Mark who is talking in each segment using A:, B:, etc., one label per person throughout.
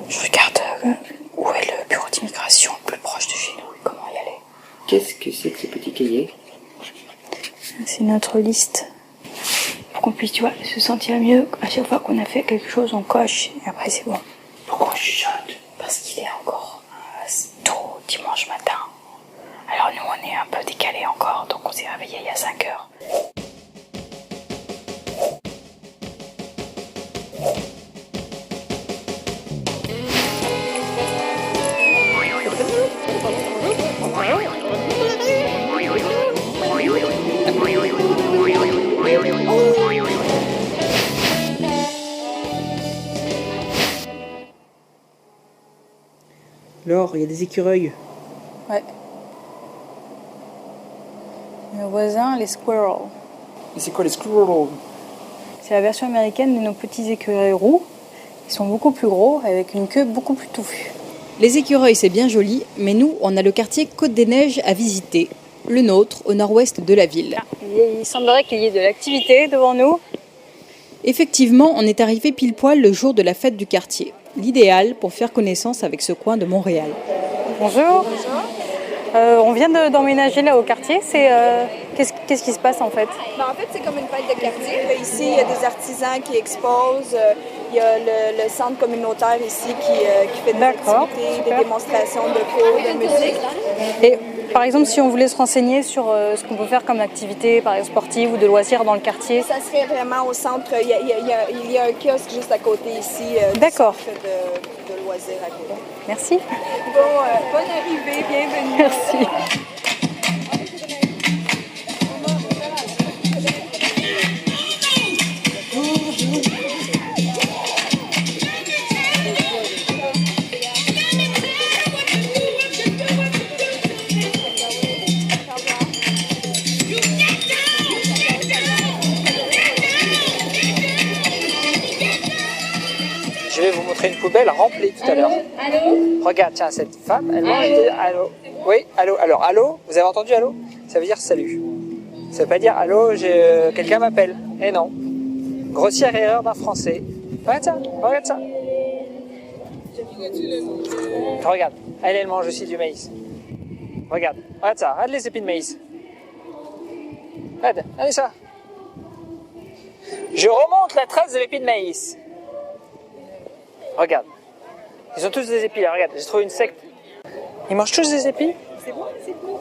A: Je regarde où est le bureau d'immigration le plus proche de chez nous et comment y aller.
B: Qu'est-ce que c'est que ce petit cahier?
A: C'est notre liste. Pour qu'on puisse, tu vois, se sentir mieux. À chaque fois qu'on a fait quelque chose, on coche et après c'est bon.
B: Pourquoi on chuchote?
A: Parce qu'il est encore tôt dimanche matin. Alors nous on est un peu décalé encore, donc on s'est réveillé il y a 5 heures.
C: Laure, il y a des écureuils.
A: Ouais. Nos voisins, les squirrels.
C: Et c'est quoi les squirrels?
A: C'est la version américaine de nos petits écureuils roux. Ils sont beaucoup plus gros, avec une queue beaucoup plus touffue.
D: Les écureuils, c'est bien joli, mais nous, on a le quartier Côte-des-Neiges à visiter. Le nôtre, au nord-ouest de la ville.
A: Il semblerait qu'il y ait de l'activité devant nous.
D: Effectivement, on est arrivé pile poil le jour de la fête du quartier. L'idéal pour faire connaissance avec ce coin de Montréal.
A: Bonjour. On vient d'emménager là au quartier. Qu'est-ce qui se passe en fait?
E: En fait, c'est comme une fête de quartier. Ici, il y a des artisans qui exposent. Il y a le centre communautaire ici qui fait des activités, des démonstrations de cours, de musique.
A: Et par exemple, si on voulait se renseigner sur ce qu'on peut faire comme activité, par exemple sportive ou de loisirs dans le quartier.
E: Ça serait vraiment au centre. Il y a un kiosque juste à côté ici.
A: D'accord.
E: De loisirs à côté.
A: Merci.
E: Bonne arrivée, bienvenue.
A: Merci.
C: Je vais vous montrer une poubelle remplie tout à l'heure. Regarde, tiens, cette femme, elle mange des... Allô? Oui, allô? Alors, allô? Vous avez entendu allô? Ça veut dire salut. Ça veut pas dire allô, quelqu'un m'appelle. Eh non. Grossière erreur d'un Français. Regarde ça, regarde ça. Regarde, elle mange aussi du maïs. Regarde ça, regarde les épis de maïs. Regarde, regardez ça. Je remonte la trace de l'épi de maïs. Regarde. Ils ont tous des épis là, regarde, j'ai trouvé une secte. Ils mangent tous des épis. C'est bon, c'est bon.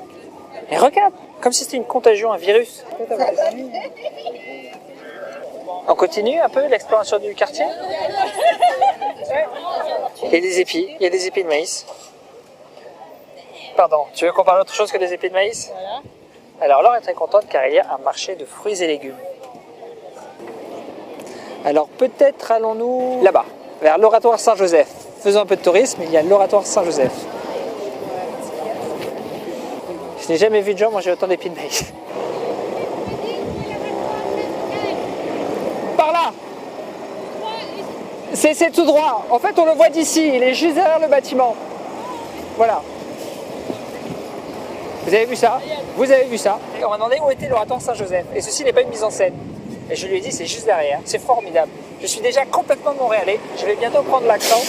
C: Et regarde, comme si c'était une contagion, un virus. On continue un peu l'exploration du quartier. Il y a des épis, il y a des épis de maïs. Pardon, tu veux qu'on parle d'autre chose que des épis de maïs? Voilà. Alors Laure est très contente car il y a un marché de fruits et légumes. Alors peut-être allons-nous là-bas, vers l'oratoire Saint-Joseph. Faisons un peu de tourisme, il y a l'oratoire Saint-Joseph. Je n'ai jamais vu de gens manger autant d'épis de maïs. Par là! C'est tout droit. En fait, on le voit d'ici. Il est juste derrière le bâtiment. Voilà. Vous avez vu ça? Vous avez vu ça? Et on m'a demandé où était l'oratoire Saint-Joseph. Et ceci n'est pas une mise en scène. Et je lui ai dit, c'est juste derrière. C'est formidable. Je suis déjà complètement montréalais. Je vais bientôt prendre l'accent.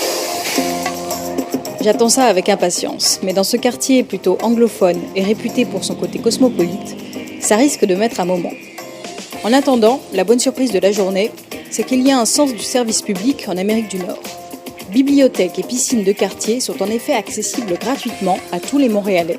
D: J'attends ça avec impatience, mais dans ce quartier plutôt anglophone et réputé pour son côté cosmopolite, ça risque de mettre un moment. En attendant, la bonne surprise de la journée, c'est qu'il y a un sens du service public en Amérique du Nord. Bibliothèques et piscines de quartier sont en effet accessibles gratuitement à tous les Montréalais.